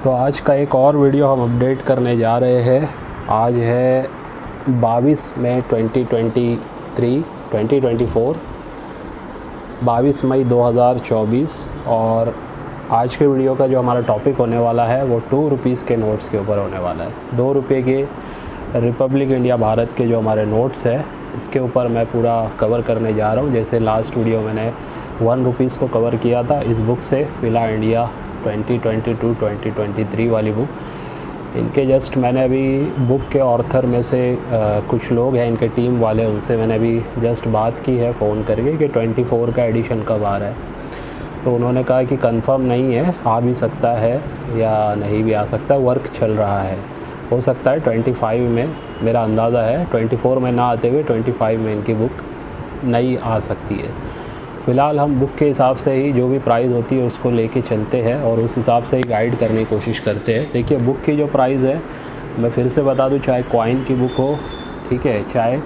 तो आज का एक और वीडियो हम अपडेट करने जा रहे हैं। आज है 22 मई 22 मई 2024 और आज के वीडियो का जो हमारा टॉपिक होने वाला है वो 2 रुपीज़ के नोट्स के ऊपर होने वाला है। 2 रुपये के रिपब्लिक इंडिया भारत के जो हमारे नोट्स है इसके ऊपर मैं पूरा कवर करने जा रहा हूँ। जैसे लास्ट वीडियो मैंने 1 रुपीज़ को कवर किया था इस बुक से, फिला इंडिया 2022-2023 वाली बुक। इनके जस्ट मैंने अभी बुक के ऑथर में से कुछ लोग हैं इनके टीम वाले, उनसे मैंने अभी जस्ट बात की है फ़ोन करके कि 24 का एडिशन कब आ रहा है। तो उन्होंने कहा कि कंफर्म नहीं है, आ भी सकता है या नहीं भी आ सकता, वर्क चल रहा है। हो सकता है 25 में, मेरा अंदाज़ा है 24 में ना आते हुए 25 में इनकी बुक नई आ सकती है। फ़िलहाल हम बुक के हिसाब से ही जो भी प्राइस होती है उसको लेके चलते हैं और उस हिसाब से ही गाइड करने की कोशिश करते हैं। देखिए बुक की जो प्राइस है मैं फिर से बता दूं, चाहे कॉइन की बुक हो, ठीक है, चाहे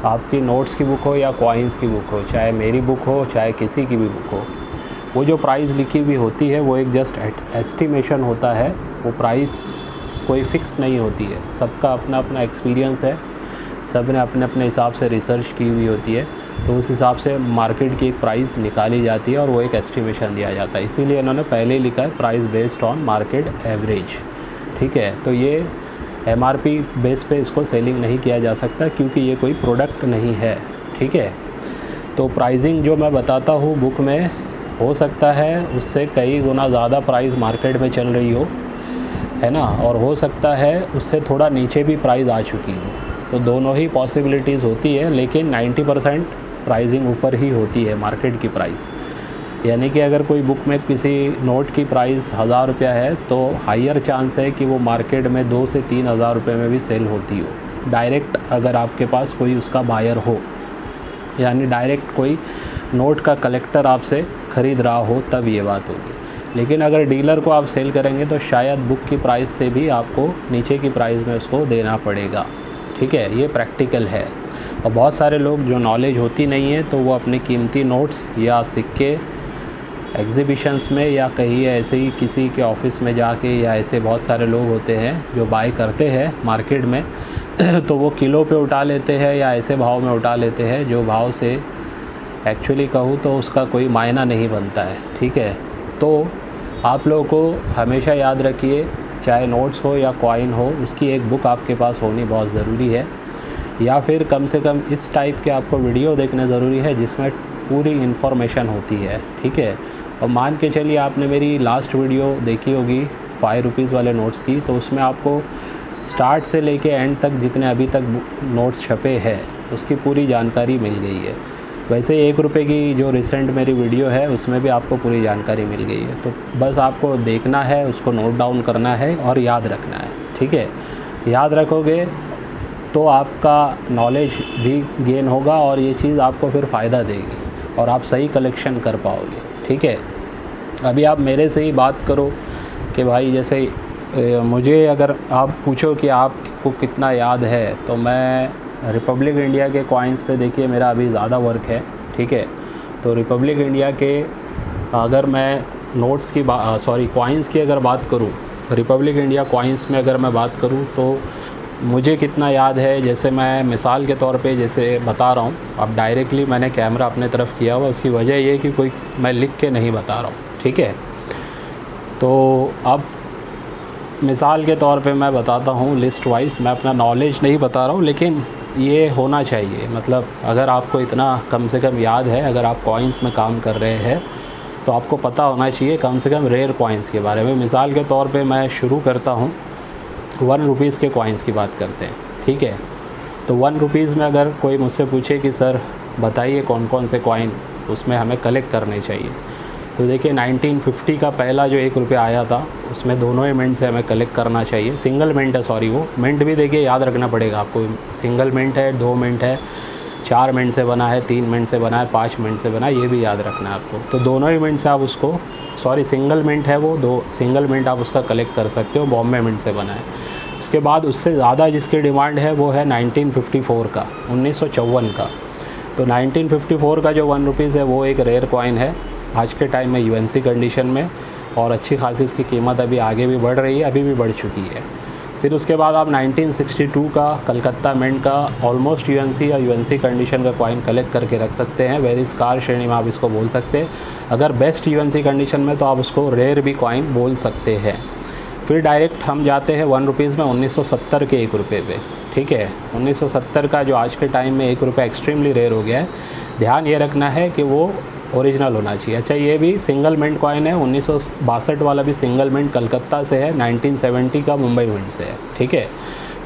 आपकी नोट्स की बुक हो या कॉइन्स की बुक हो, चाहे मेरी बुक हो, चाहे किसी की भी बुक हो, वो जो प्राइस लिखी हुई होती है वो एक जस्ट एस्टिमेशन होता है। वो प्राइस कोई फ़िक्स नहीं होती है, सबका अपना अपना एक्सपीरियंस है, सब ने अपने अपने हिसाब से रिसर्च की हुई होती है। तो उस हिसाब से मार्केट की एक प्राइस निकाली जाती है और वो एक एस्टिमेशन दिया जाता है। इसीलिए इन्होंने पहले ही लिखा है price based on market average, ठीक है। तो ये MRP बेस पे इसको सेलिंग नहीं किया जा सकता क्योंकि ये कोई प्रोडक्ट नहीं है, ठीक है। तो प्राइसिंग जो मैं बताता हूँ बुक में, हो सकता है उससे कई गुना ज़्यादा प्राइस मार्केट में चल रही हो, है ना, और हो सकता है उससे थोड़ा नीचे भी प्राइस आ चुकी हो। तो दोनों ही पॉसिबिलिटीज़ होती है, लेकिन 90% प्राइसिंग ऊपर ही होती है मार्केट की प्राइस। यानी कि अगर कोई बुक में किसी नोट की प्राइस 1000 रुपया है तो हायर चांस है कि वो मार्केट में 2 से 3 हज़ार रुपये में भी सेल होती हो, डायरेक्ट अगर आपके पास कोई उसका बायर हो, यानी डायरेक्ट कोई नोट का कलेक्टर आपसे ख़रीद रहा हो, तब ये बात होगी। लेकिन अगर डीलर को आप सेल करेंगे तो शायद बुक की प्राइस से भी आपको नीचे की प्राइस में उसको देना पड़ेगा, ठीक है। ये प्रैक्टिकल है। और बहुत सारे लोग जो नॉलेज होती नहीं है तो वो अपने कीमती नोट्स या सिक्के एग्ज़िबिशंस में या कहीं ऐसे ही किसी के ऑफिस में जाके, या ऐसे बहुत सारे लोग होते हैं जो बाय करते हैं मार्केट में तो वो किलो पे उठा लेते हैं या ऐसे भाव में उठा लेते हैं जो भाव से एक्चुअली कहूँ तो उसका कोई मायना नहीं बनता है, ठीक है। तो आप लोगों को हमेशा याद रखिए, चाहे नोट्स हो या कॉइन हो, उसकी एक बुक आपके पास होनी बहुत ज़रूरी है, या फिर कम से कम इस टाइप के आपको वीडियो देखने ज़रूरी है जिसमें पूरी इन्फॉर्मेशन होती है, ठीक है। और मान के चलिए आपने मेरी लास्ट वीडियो देखी होगी 5 रुपीज़ वाले नोट्स की, तो उसमें आपको स्टार्ट से लेके एंड तक जितने अभी तक नोट्स छपे हैं उसकी पूरी जानकारी मिल गई है। वैसे 1 रुपये की जो रिसेंट मेरी वीडियो है उसमें भी आपको पूरी जानकारी मिल गई है। तो बस आपको देखना है, उसको नोट डाउन करना है और याद रखना है, ठीक है। याद रखोगे तो आपका नॉलेज भी गेन होगा और ये चीज़ आपको फिर फ़ायदा देगी और आप सही कलेक्शन कर पाओगे, ठीक है। अभी आप मेरे से ही बात करो कि भाई जैसे मुझे अगर आप पूछो कि आपको कितना याद है, तो मैं रिपब्लिक इंडिया के कॉइन्स पे देखिए मेरा अभी ज़्यादा वर्क है, ठीक है। तो रिपब्लिक इंडिया के अगर मैं नोट्स की कॉइन्स की अगर बात करूँ, रिपब्लिक इंडिया कॉइन्स में अगर मैं बात करूँ तो मुझे कितना याद है, जैसे मैं मिसाल के तौर पे जैसे बता रहा हूँ, अब डायरेक्टली मैंने कैमरा अपने तरफ किया हुआ, उसकी वजह ये कि कोई मैं लिख के नहीं बता रहा हूँ, ठीक है। तो अब मिसाल के तौर पे मैं बताता हूँ लिस्ट वाइज, मैं अपना नॉलेज नहीं बता रहा हूँ, लेकिन ये होना चाहिए, मतलब अगर आपको इतना कम से कम याद है, अगर आप कॉइन्स में काम कर रहे हैं तो आपको पता होना चाहिए कम से कम रेयर कॉइन्स के बारे में। मिसाल के तौर पे मैं शुरू करता हूँ 1 रुपीज़ के कॉइन्स की बात करते हैं, ठीक है। तो 1 रुपीज़ में अगर कोई मुझसे पूछे कि सर बताइए कौन कौन से कॉइन उसमें हमें कलेक्ट करने चाहिए, तो देखिए 1950 का पहला जो 1 रुपया आया था उसमें दोनों ही मिंट से हमें कलेक्ट करना चाहिए। सिंगल मिंट है, सॉरी, वो मिंट भी देखिए याद रखना पड़ेगा आपको, सिंगल मिंट है, 2 मिंट है, 4 मिनट से बना है, 3 मिनट से बना है, 5 मिनट से बना है, ये भी याद रखना है आपको। तो दोनों ही मिनट से आप उसको, सिंगल मिनट है वो, 2 सिंगल मिनट आप उसका कलेक्ट कर सकते हो, बॉम्बे मिंट से बना है। उसके बाद उससे ज़्यादा जिसकी डिमांड है वो है 1954 का, 1954 का। तो 1954 का जो 1 रुपीज़ है वो एक रेयर कॉइन है आज के टाइम में यूएनसी कंडीशन में, और अच्छी खासी उसकी कीमत अभी आगे भी बढ़ रही है, अभी भी बढ़ चुकी है। फिर उसके बाद आप 1962 का कलकत्ता मिंट का ऑलमोस्ट यूएनसी या यूएनसी कंडीशन का कॉइन कलेक्ट करके रख सकते हैं। वेरी स्कार श्रेणी में आप इसको बोल सकते हैं। अगर बेस्ट यूएनसी कंडीशन में तो आप उसको रेयर भी कॉइन बोल सकते हैं। फिर डायरेक्ट हम जाते हैं 1 रुपीज़ में 1970 के 1 रुपये पे। ठीक है, 1970 का जो आज के टाइम में 1 रुपये एक्सट्रीमली रेयर हो गया है। ध्यान ये रखना है कि वो ओरिजिनल होना चाहिए। अच्छा, ये भी सिंगल मिंट कॉइन है। 1962 वाला भी सिंगल मिंट कलकत्ता से है, 1970 का मुंबई मिंट से है। ठीक है,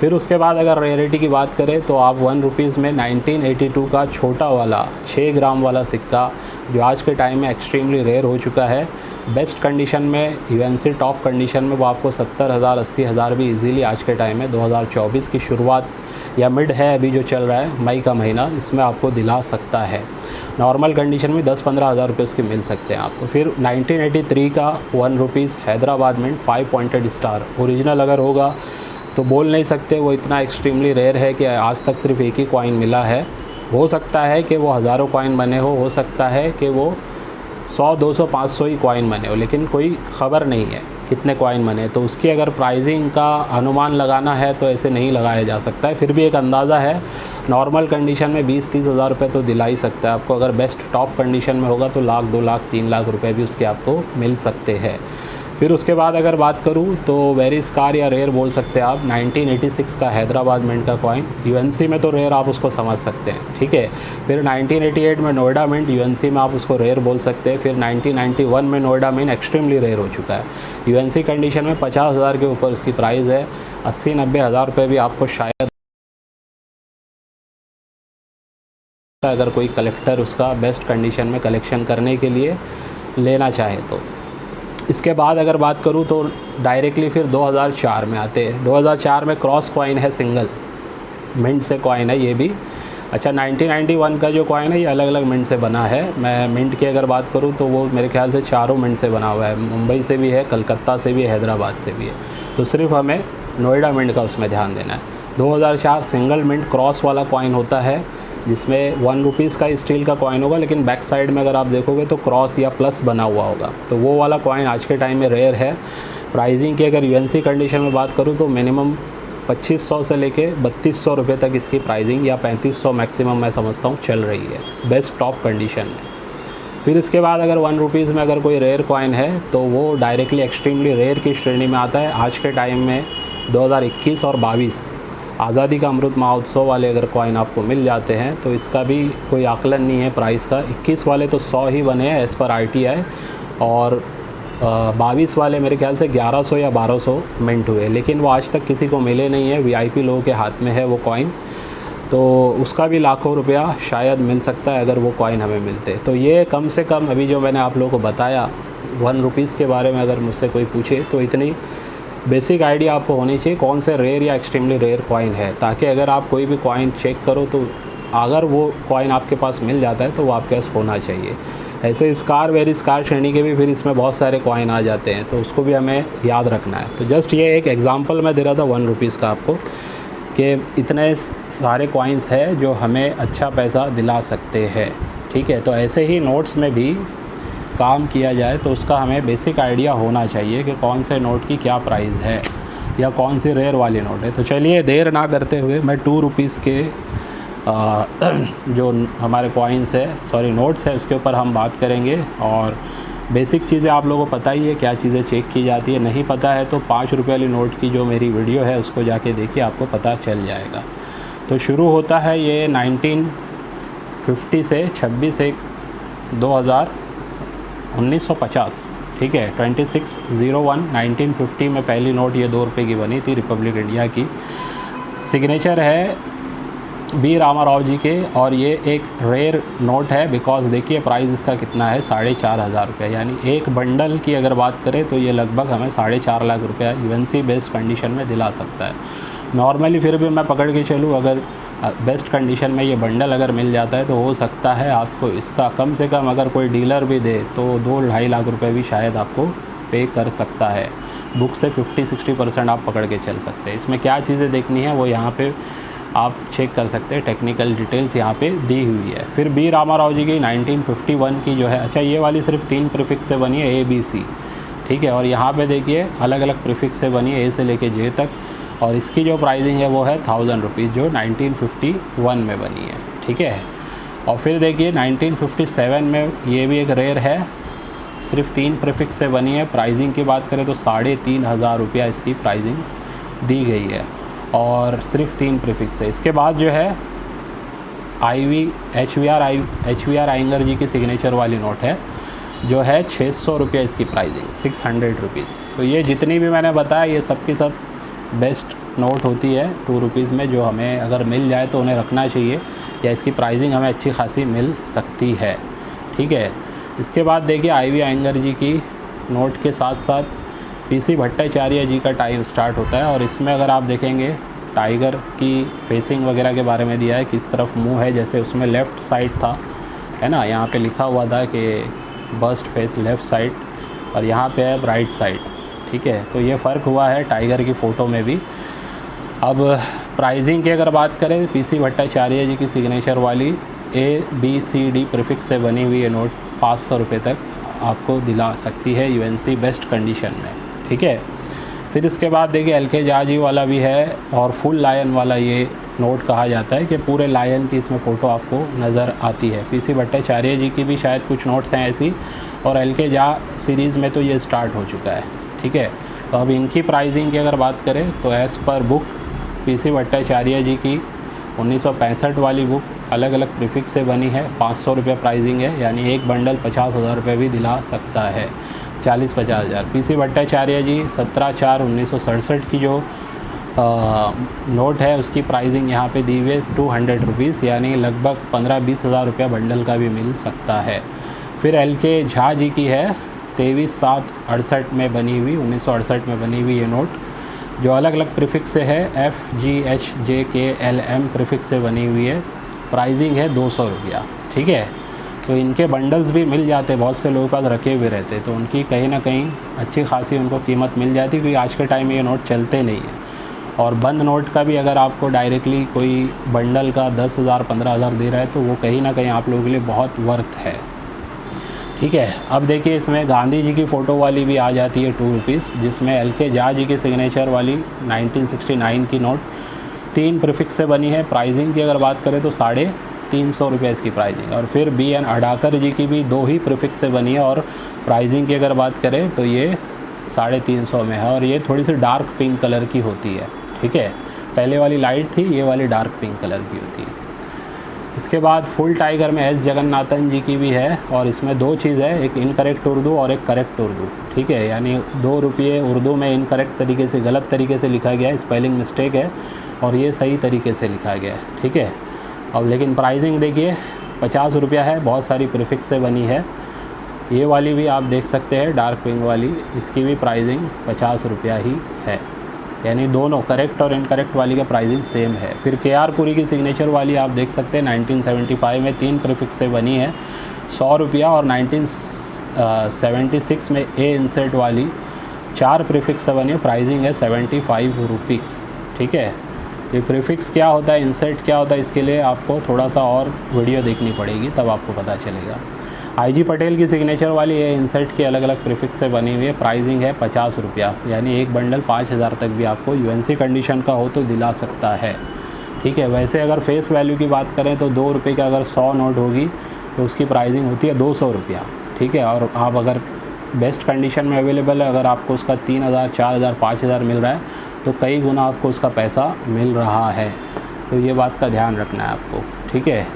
फिर उसके बाद अगर रेयरिटी की बात करें तो आप 1 रुपीज़ में 1982 का छोटा वाला 6 ग्राम वाला सिक्का जो आज के टाइम में एक्सट्रीमली रेयर हो चुका है, बेस्ट कंडीशन में यूएनसी टॉप कंडीशन में वो आपको 70,000 80,000 भी इजीली आज के टाइम में 2024 की शुरुआत या मिड है अभी जो चल रहा है मई का महीना, इसमें आपको दिला सकता है। नॉर्मल कंडीशन में 10-15 हज़ार रुपये उसके मिल सकते हैं आपको। फिर 1983 का 1 rupees Hyderabad mint 5 pointed star original अगर होगा तो बोल नहीं सकते, वो इतना एक्सट्रीमली रेयर है कि आज तक सिर्फ एक ही कॉइन मिला है। हो सकता है कि वो हज़ारों कॉइन बने हो सकता है कि वो 100, 200, 500 ही कॉइन बने हो, लेकिन कोई ख़बर नहीं है कितने कॉइन बने। तो उसकी अगर प्राइसिंग का अनुमान लगाना है तो ऐसे नहीं लगाया जा सकता है। फिर भी एक अंदाज़ा है, नॉर्मल कंडीशन में 20-30 हज़ार रुपये तो दिला ही सकता है आपको। अगर बेस्ट टॉप कंडीशन में होगा तो 1 लाख 2 लाख 3 लाख रुपए भी उसके आपको मिल सकते हैं। फिर उसके बाद अगर बात करूँ तो वेरी स्कार या रेयर बोल सकते हैं आप 1986 का हैदराबाद मिंट का कॉइन। यूएनसी में तो रेयर आप उसको समझ सकते हैं। ठीक है, फिर 1988 में नोएडा मिंट यूएनसी में आप उसको रेयर बोल सकते हैं। फिर 1991 में नोएडा मिंट एक्सट्रीमली रेयर हो चुका है। यूएनसी कंडीशन में 50,000 के ऊपर उसकी प्राइस है। 80-90 हज़ार रुपये भी आपको शायद, अगर कोई कलेक्टर उसका बेस्ट कंडीशन में कलेक्शन करने के लिए लेना चाहे तो। इसके बाद अगर बात करूँ तो डायरेक्टली फिर 2004 में आते हैं। 2004 में क्रॉस कॉइन है, सिंगल मिंट से कॉइन है ये भी। अच्छा, 1991 का जो कॉइन है ये अलग अलग मिंट से बना है। मैं मिंट की अगर बात करूँ तो वो मेरे ख्याल से चारों मिंट से बना हुआ है। मुंबई से भी है, कलकत्ता से भी है, हैदराबाद से भी है। तो सिर्फ हमें नोएडा मिंट का उसमें ध्यान देना है। 2004 सिंगल मिंट क्रॉस वाला कॉइन होता है जिसमें 1 रुपीज़ का स्टील का कॉइन होगा, लेकिन बैक साइड में अगर आप देखोगे तो क्रॉस या प्लस बना हुआ होगा। तो वो वाला कॉइन आज के टाइम में रेयर है। प्राइसिंग की अगर यूएनसी कंडीशन में बात करूँ तो मिनिमम 2500 से लेके 3200 रुपये तक इसकी प्राइसिंग, या 3500 मैक्सिमम मैं समझता हूँ चल रही है बेस्ट टॉप कंडीशन में। फिर इसके बाद अगर 1 रुपीज़ में अगर कोई रेयर कॉइन है तो वो डायरेक्टली एक्सट्रीमली रेयर की श्रेणी में आता है। आज के टाइम में 2021 और 22 आज़ादी का अमृत महोत्सव वाले अगर कॉइन आपको मिल जाते हैं तो इसका भी कोई आकलन नहीं है प्राइस का। 21 वाले तो 100 ही बने हैं एज़ पर आरटीआई, और 22 वाले मेरे ख्याल से 1100 या 1200 मिंट हुए, लेकिन वो आज तक किसी को मिले नहीं है। वीआईपी लोगों के हाथ में है वो कॉइन, तो उसका भी लाखों रुपया शायद मिल सकता है अगर वो कॉइन हमें मिलते। तो ये कम से कम अभी जो मैंने आप लोगों को बताया 1 रुपीज़ के बारे में अगर मुझसे कोई पूछे तो इतनी बेसिक आइडिया आपको होनी चाहिए कौन से रेयर या एक्सट्रीमली रेयर कॉइन है, ताकि अगर आप कोई भी कॉइन चेक करो तो अगर वो कॉइन आपके पास मिल जाता है तो वो आपके पास होना चाहिए। ऐसे स्कार वेरी स्कार श्रेणी के भी फिर इसमें बहुत सारे कॉइन आ जाते हैं, तो उसको भी हमें याद रखना है। तो जस्ट ये एक एग्जांपल मैं दे रहा था 1 रुपीज़ का आपको, कि इतने सारे कॉइन्स है जो हमें अच्छा पैसा दिला सकते हैं। ठीक है, तो ऐसे ही नोट्स में भी काम किया जाए तो उसका हमें बेसिक आइडिया होना चाहिए कि कौन से नोट की क्या प्राइस है या कौन सी रेयर वाली नोट है। तो चलिए देर ना करते हुए मैं 2 रुपीज़ के जो हमारे कॉइन्स है, सॉरी नोट्स है, उसके ऊपर हम बात करेंगे। और बेसिक चीज़ें आप लोगों को पता ही है क्या चीज़ें चेक की जाती है। नहीं पता है तो 5 रुपये वाली नोट की जो मेरी वीडियो है उसको जाके देखिए, आपको पता चल जाएगा। तो शुरू होता है ये 1950 से 1950। ठीक है, 2601 1950 में पहली नोट ये 2 रुपये की बनी थी, रिपब्लिक इंडिया की। सिग्नेचर है बी रामाराव जी के, और ये एक रेयर नोट है बिकॉज देखिए प्राइस इसका कितना है, 4,500 रुपये। यानी एक बंडल की अगर बात करें तो ये लगभग हमें 4.5 लाख रुपया यूएनसी बेस्ट कंडीशन में दिला सकता है नॉर्मली। फिर भी मैं पकड़ के चलूँ, अगर बेस्ट कंडीशन में ये बंडल अगर मिल जाता है तो हो सकता है आपको इसका कम से कम अगर कोई डीलर भी दे तो 2-2.5 लाख रुपए भी शायद आपको पे कर सकता है। बुक से 50-60% आप पकड़ के चल सकते हैं। इसमें क्या चीज़ें देखनी है वो यहाँ पे आप चेक कर सकते हैं, टेक्निकल डिटेल्स यहाँ पे दी हुई है। फिर बी रामाराव जी की 1951 की जो है, अच्छा ये वाली सिर्फ 3 प्रीफिक्स से बनी है, ABC। ठीक है। और यहाँ पे देखिए अलग अलग प्रीफिक्स से बनी है, ए से लेके जे तक, और इसकी जो प्राइसिंग है वो है 1000 रुपीज़, जो 1951 में बनी है, ठीक है। और फिर देखिए 1957 में ये भी एक रेयर है, सिर्फ 3 प्रीफिक्स से बनी है। प्राइसिंग की बात करें तो 3500 रुपया इसकी प्राइसिंग दी गई है, और सिर्फ 3 प्रीफिक्स है। इसके बाद जो है एच वी आर आइंगर जी की सिग्नेचर वाली नोट है, जो है 600 रुपया इसकी प्राइसिंग, 600 रुपीज़। तो ये जितनी भी मैंने बताया ये सब की सब बेस्ट नोट होती है 2 रुपीज़ में, जो हमें अगर मिल जाए तो उन्हें रखना चाहिए, या इसकी प्राइसिंग हमें अच्छी खासी मिल सकती है, ठीक है। इसके बाद देखिए IV आइंगर जी की नोट के साथ साथ PC भट्टाचार्य जी का टाइम स्टार्ट होता है, और इसमें अगर आप देखेंगे टाइगर की फेसिंग वगैरह के बारे में दिया है, किस तरफ मुंह है, जैसे उसमें लेफ़्ट साइड था, है ना, यहाँ पे लिखा हुआ था कि बस्ट फेस लेफ़्ट साइड, और यहाँ पे है राइट साइड, ठीक है। तो ये फ़र्क हुआ है टाइगर की फ़ोटो में भी। अब प्राइसिंग की अगर बात करें, PC भट्टाचार्य जी की सिग्नेचर वाली ABCD प्रीफिक्स से बनी हुई ये नोट 500 रुपये तक आपको दिला सकती है UNC बेस्ट कंडीशन में, ठीक है। फिर इसके बाद देखिए LK झा जी वाला भी है, और फुल लायन वाला ये नोट कहा जाता है कि पूरे लायन की इसमें फ़ोटो आपको नज़र आती है। PC भट्टाचार्य जी की भी शायद कुछ नोट्स हैं ऐसी, और LK झा सीरीज़ में तो ये स्टार्ट हो चुका है, ठीक है। तो अब इनकी प्राइसिंग की अगर बात करें तो as per book PC Bhattacharya जी की 1965 वाली बुक अलग अलग प्रीफिक्स से बनी है, 500 रुपये प्राइसिंग है, यानी एक बंडल 50,000 रुपये भी दिला सकता है, 40-50 हज़ार। PC भट्टाचार्य जी 17/4/1967 की जो नोट है उसकी प्राइसिंग यहाँ पे दी हुई है 200 रुपीज़, यानी लगभग 15-20 हज़ार रुपया बंडल का भी मिल सकता है। फिर LK झा जी की है 23/7/68 में बनी हुई, 1968 में बनी हुई ये नोट, जो अलग अलग प्रीफिक्स से है, FGHJKLM प्रीफिक्स से बनी हुई है, प्राइसिंग है 200 रुपया, ठीक है। तो इनके बंडल्स भी मिल जाते, बहुत से लोगों के पास रखे हुए रहते, तो उनकी कहीं ना कहीं अच्छी खासी उनको कीमत मिल जाती, क्योंकि आज के टाइम में ये नोट चलते नहीं हैं। और बंद नोट का भी अगर आपको डायरेक्टली कोई बंडल का 10,000 15,000 दे रहा है तो वो कहीं ना कहीं आप लोगों के लिए बहुत वर्थ है, ठीक है। अब देखिए इसमें गांधी जी की फ़ोटो वाली भी आ जाती है 2 रुपीज़, जिसमें LK झा जी की सिग्नेचर वाली 1969 की नोट 3 प्रीफिक्स से बनी है। प्राइसिंग की अगर बात करें तो 350 रुपये इसकी प्राइसिंग। और फिर BN अडाकर जी की भी 2 ही प्रीफिक्स से बनी है, और प्राइसिंग की अगर बात करें तो ये 350 में है, और ये थोड़ी सी डार्क पिंक कलर की होती है, ठीक है। पहले वाली लाइट थी, ये वाली डार्क पिंक कलर की होती है। इसके बाद फुल टाइगर में S जगन्नाथन जी की भी है, और इसमें 2 चीज़ है, एक इनकरेक्ट उर्दू और एक करेक्ट उर्दू, ठीक है। यानी 2 रुपये उर्दू में इनकरेक्ट तरीके से, गलत तरीके से लिखा गया है, स्पेलिंग मिस्टेक है, और ये सही तरीके से लिखा गया है, ठीक है। अब लेकिन प्राइसिंग देखिए 50 रुपया है, बहुत सारी प्रीफिक्स से बनी है। ये वाली भी आप देख सकते हैं डार्क पिंक वाली, इसकी भी प्राइसिंग 50 रुपया ही है, यानी दोनों करेक्ट और इनकरेक्ट वाली का प्राइसिंग सेम है। फिर KR पुरी की सिग्नेचर वाली आप देख सकते हैं 1975 में 3 प्रीफिक्स से बनी है, 100 रुपया, और 1976 में A इंसर्ट वाली 4 प्रीफिक्स से बनी है, प्राइसिंग है 75 रुपीज़, ठीक है। ये प्रीफिक्स क्या होता है, इंसर्ट क्या होता है, इसके लिए आपको थोड़ा सा और वीडियो देखनी पड़ेगी, तब आपको पता चलेगा। IG पटेल की सिग्नेचर वाली ये इंसर्ट की अलग अलग प्रीफिक्स से बनी हुई है, प्राइसिंग है 50 रुपया, यानी एक बंडल 5000 तक भी आपको UNC कंडीशन का हो तो दिला सकता है, ठीक है। वैसे अगर फेस वैल्यू की बात करें तो 2 रुपये का अगर 100 नोट होगी तो उसकी प्राइसिंग होती है 200 रुपया, ठीक है। और आप अगर बेस्ट कंडीशन में अवेलेबल है, अगर आपको उसका 3000 4000 5000 मिल रहा है तो कई गुना आपको उसका पैसा मिल रहा है, तो ये बात का ध्यान रखना है आपको, ठीक है।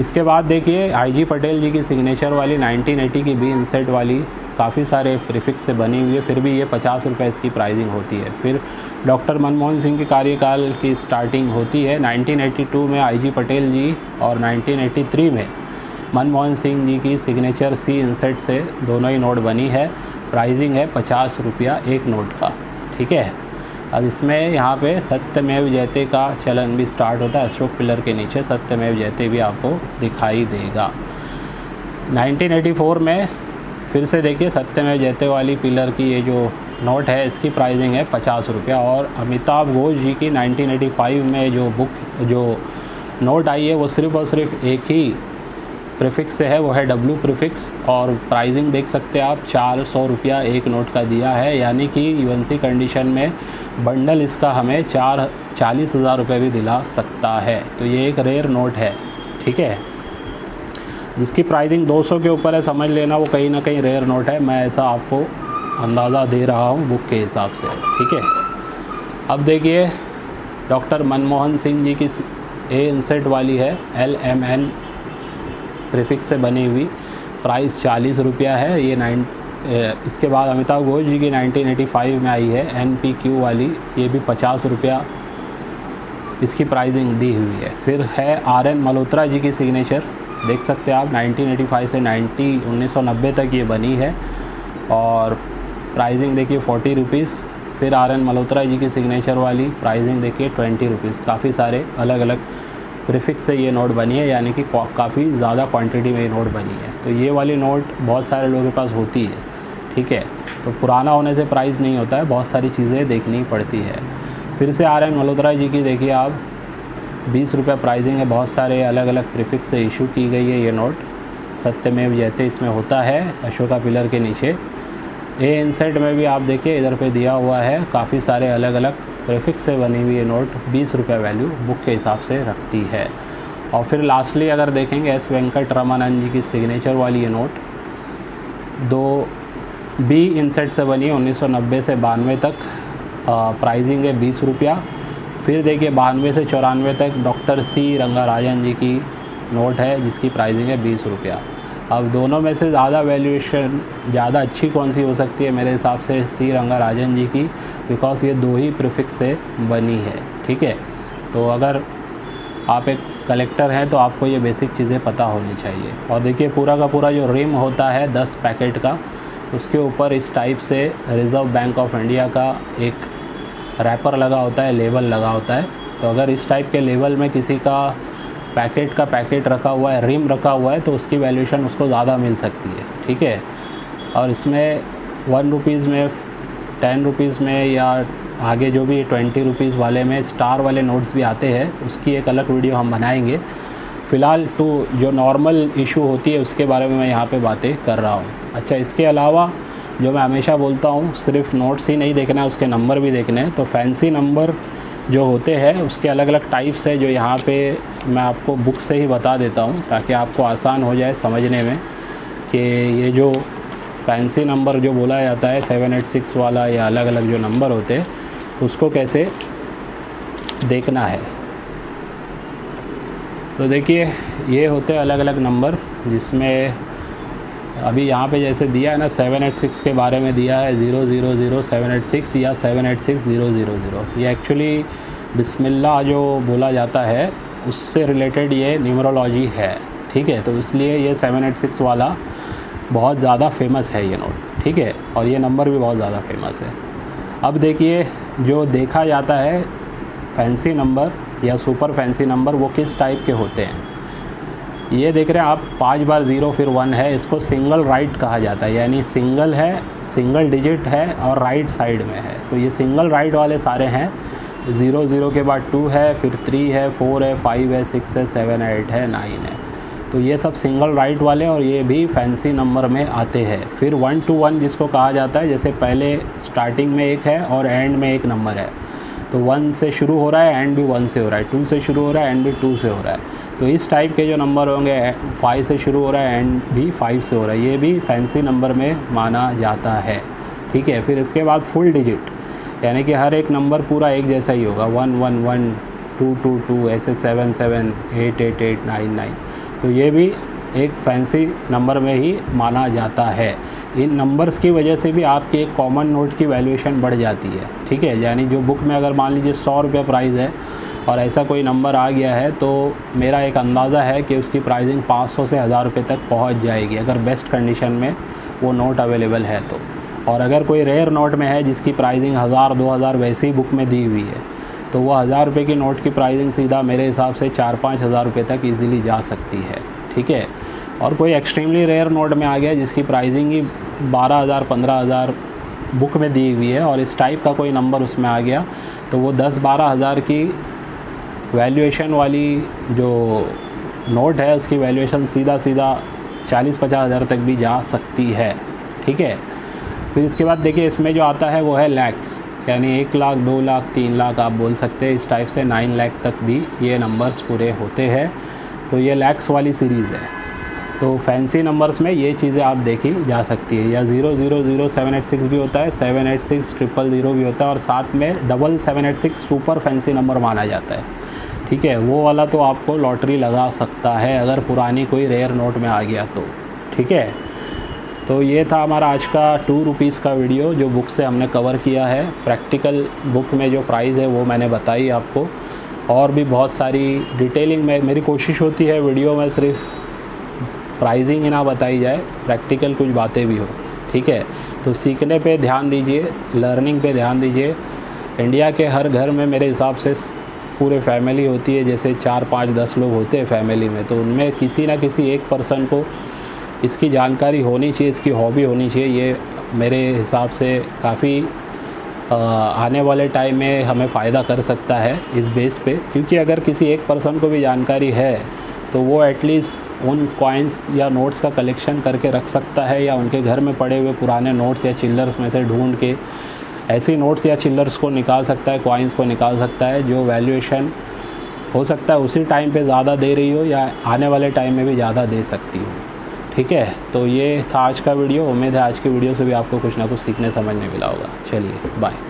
इसके बाद देखिए IG पटेल जी की सिग्नेचर वाली 1980 की B इंसर्ट वाली काफ़ी सारे प्रीफिक्स से बनी हुई है, फिर भी ये 50 रुपये इसकी प्राइसिंग होती है। फिर डॉक्टर मनमोहन सिंह के कार्यकाल की स्टार्टिंग होती है 1982 में IG पटेल जी, और 1983 में मनमोहन सिंह जी की सिग्नेचर C इंसर्ट से दोनों ही नोट बनी है, प्राइसिंग है 50 रुपया एक नोट का, ठीक है। अब इसमें यहाँ पे सत्यमेव जयते का चलन भी स्टार्ट होता है, अशोक पिलर के नीचे सत्यमेव जयते भी आपको दिखाई देगा। 1984 में फिर से देखिए सत्यमेव जयते वाली पिलर की ये जो नोट है इसकी प्राइसिंग है 50 रुपया। और अमिताभ घोष जी की 1985 में जो नोट आई है वो सिर्फ़ और सिर्फ एक ही प्रीफिक्स से है वो है W प्रीफिक्स, और प्राइसिंग देख सकते हैं आप 400 रुपया एक नोट का दिया है, यानी कि यूएनसी कंडीशन में बंडल इसका हमें 40,000 रुपये भी दिला सकता है। तो ये एक रेयर नोट है, ठीक है। जिसकी प्राइसिंग 200 के ऊपर है, समझ लेना वो कहीं ना कहीं रेयर नोट है। मैं ऐसा आपको अंदाज़ा दे रहा हूँ बुक के हिसाब से, ठीक है। अब देखिए डॉक्टर मनमोहन सिंह जी की ए इंसेट वाली है, LMN प्रीफिक्स से बनी हुई, प्राइस 40 रुपया है। ये इसके बाद अमिताभ घोष जी की 1985 में आई है NPQ वाली, ये भी 50 रुपया इसकी प्राइसिंग दी हुई है। फिर है RN मल्होत्रा जी की सिग्नेचर, देख सकते हैं आप 1985 से 1990 तक ये बनी है, और प्राइसिंग देखिए 40 रुपीज़। फिर RN मल्होत्रा जी की सिग्नेचर वाली प्राइसिंग देखिए 20 रुपीज़। काफ़ी सारे अलग अलग प्रीफिक्स से ये नोट बनी है, यानी कि काफ़ी ज़्यादा क्वांटिटी में ये नोट बनी है। तो ये वाली नोट बहुत सारे लोगों के पास होती है, ठीक है। तो पुराना होने से प्राइस नहीं होता है, बहुत सारी चीज़ें देखनी पड़ती है। फिर से RN मल्होत्रा जी की देखिए आप 20 रुपये प्राइसिंग है। बहुत सारे अलग अलग प्रीफिक्स से इशू की गई है ये नोट। सत्यमेव जयते इसमें होता है अशोका पिलर के नीचे। ए इंसेट में भी आप देखिए इधर पे दिया हुआ है, काफ़ी सारे अलग अलग प्रीफिक्स से बनी हुई ये नोट 20 रुपये वैल्यू बुक के हिसाब से रखती है। और फिर लास्टली अगर देखेंगे S वेंकट रमानंद जी की सिग्नेचर वाली ये नोट 2B इंसेट से बनी है, 1990 से 92 तक, प्राइसिंग है 20 रुपया। फिर देखिए 92 से 94 तक डॉक्टर C रंगाराजन जी की नोट है, जिसकी प्राइसिंग है 20 रुपया। अब दोनों में से ज़्यादा वैल्यूएशन ज़्यादा अच्छी कौन सी हो सकती है मेरे हिसाब से C रंगाराजन जी की, बिकॉज़ ये 2 ही प्रीफिक्स से बनी है, ठीक है। तो अगर आप एक कलेक्टर हैं तो आपको ये बेसिक चीज़ें पता होनी चाहिए। और देखिए पूरा का पूरा जो रिम होता है 10 पैकेट का, उसके ऊपर इस टाइप से रिज़र्व बैंक ऑफ इंडिया का एक रैपर लगा होता है, लेबल लगा होता है। तो अगर इस टाइप के लेबल में किसी का पैकेट रखा हुआ है, रिम रखा हुआ है, तो उसकी वैल्यूएशन उसको ज़्यादा मिल सकती है, ठीक है। और इसमें 1 रुपीज़ में, 10 रुपीज़ में, या आगे जो भी 20 रुपीज़ वाले में स्टार वाले नोट्स भी आते हैं, उसकी एक अलग वीडियो हम बनाएंगे। फ़िलहाल जो नॉर्मल इशू होती है उसके बारे में मैं यहाँ पे बातें कर रहा हूँ। अच्छा, इसके अलावा जो मैं हमेशा बोलता हूँ, सिर्फ नोट्स ही नहीं देखना है, उसके नंबर भी देखने हैं। तो फैंसी नंबर जो होते हैं उसके अलग अलग टाइप्स है, जो यहाँ पे मैं आपको बुक से ही बता देता हूँ, ताकि आपको आसान हो जाए समझने में कि ये जो फैंसी नंबर जो बोला जाता है 786 वाला, या अलग अलग जो नंबर होते हैं उसको कैसे देखना है। तो देखिए ये होते हैं अलग अलग नंबर, जिसमें अभी यहाँ पे जैसे दिया है ना 786 के बारे में दिया है 000786 या 786000। ये एक्चुअली बिस्मिल्लाह जो बोला जाता है उससे रिलेटेड ये न्यूमरोलॉजी है, ठीक है। तो इसलिए ये 786 वाला बहुत ज़्यादा फेमस है ये नोट, ठीक है। और ये नंबर भी बहुत ज़्यादा फेमस है। अब देखिए जो देखा जाता है फैंसी नंबर या सुपर फैंसी नंबर, वो किस टाइप के होते हैं। ये देख रहे हैं आप 5 बार 0 फिर 1 है, इसको सिंगल राइट कहा जाता है, यानी सिंगल है, सिंगल डिजिट है और राइट साइड में है। तो ये सिंगल राइट वाले सारे हैं। 0 के बाद 2 है, फिर 3 है, 4 है, 5 है, 6 है, 7 है, 8 है, 9 है। तो ये सब सिंगल राइट वाले, और ये भी फैंसी नंबर में आते हैं। फिर 1 to 1 जिसको कहा जाता है, जैसे पहले स्टार्टिंग में एक है और एंड में एक नंबर है, तो 1 से शुरू हो रहा है, एंड भी 1 से हो रहा है, 2 से शुरू हो रहा है, एंड भी 2 से हो रहा है। तो इस टाइप के जो नंबर होंगे, 5 से शुरू हो रहा है, एंड भी 5 से हो रहा है, ये भी फैंसी नंबर में माना जाता है, ठीक है। फिर इसके बाद फुल डिजिट, यानी कि हर एक नंबर पूरा एक जैसा ही होगा, 1 1 1 2 2 2, ऐसे 7 7 8 8 8 9 9। तो ये भी एक फैंसी नंबर में ही माना जाता है। इन नंबर्स की वजह से भी आपकी एक कॉमन नोट की वैल्यूएशन बढ़ जाती है, ठीक है। यानी जो बुक में अगर मान लीजिए 100 रुपये प्राइस है और ऐसा कोई नंबर आ गया है, तो मेरा एक अंदाज़ा है कि उसकी प्राइसिंग 500 से 1000 रुपये तक पहुंच जाएगी, अगर बेस्ट कंडीशन में वो नोट अवेलेबल है तो। और अगर कोई रेयर नोट में है जिसकी प्राइसिंग 1000 2000 वैसे ही बुक में दी हुई है, तो वो 1000 रुपये की नोट की प्राइसिंग सीधा मेरे हिसाब से 4-5 हज़ार रुपये तक ईज़िली जा सकती है, ठीक है। और कोई एक्सट्रीमली रेयर नोट में आ गया जिसकी प्राइसिंग ही 12,000 15,000 बुक में दी हुई है, और इस टाइप का कोई नंबर उसमें आ गया, तो वो 10-12 हज़ार की वैल्यूएशन वाली जो नोट है उसकी वैल्यूएशन सीधा 40-50 हज़ार तक भी जा सकती है, ठीक है। फिर इसके बाद देखिए इसमें जो आता है वो है लैक्स, यानी 1 लाख, 2 लाख, 3 लाख आप बोल सकते हैं, इस टाइप से 9 लाख तक भी ये नंबर्स पूरे होते हैं। तो ये लैक्स वाली सीरीज़ है। तो फैंसी नंबर्स में ये चीज़ें आप देखी जा सकती है। या 000786 भी होता है, 786 000 भी होता है, और साथ में डबल 786 सुपर फैंसी नंबर माना जाता है, ठीक है। वो वाला तो आपको लॉटरी लगा सकता है अगर पुरानी कोई रेयर नोट में आ गया तो, ठीक है। तो ये था हमारा आज का 2 रुपीज़ का वीडियो जो बुक से हमने कवर किया है। प्रैक्टिकल बुक में जो प्राइस है वो मैंने बताई आपको, और भी बहुत सारी डिटेलिंग में मेरी कोशिश होती है वीडियो में सिर्फ प्राइसिंग ही ना बताई जाए, प्रैक्टिकल कुछ बातें भी हो, ठीक है। तो सीखने पे ध्यान दीजिए, लर्निंग पे ध्यान दीजिए। इंडिया के हर घर में मेरे हिसाब से पूरे फैमिली होती है, जैसे 4, 5, 10 लोग होते हैं फैमिली में, तो उनमें किसी ना किसी एक पर्सन को इसकी जानकारी होनी चाहिए, इसकी हॉबी होनी चाहिए। ये मेरे हिसाब से काफ़ी आने वाले टाइम में हमें फ़ायदा कर सकता है इस बेस पे, क्योंकि अगर किसी एक पर्सन को भी जानकारी है तो वो एटलीस्ट उन कॉइन्स या नोट्स का कलेक्शन करके रख सकता है, या उनके घर में पड़े हुए पुराने नोट्स या चिल्लर्स में से ढूंढ के ऐसी नोट्स या चिल्लर्स को निकाल सकता है, कॉइन्स को निकाल सकता है जो वैल्यूएशन हो सकता है उसी टाइम पे ज़्यादा दे रही हो या आने वाले टाइम में भी ज़्यादा दे सकती हो, ठीक है। तो ये था आज का वीडियो। उम्मीद है आज की वीडियो से भी आपको कुछ ना कुछ सीखने समझने मिला होगा। चलिए बाय।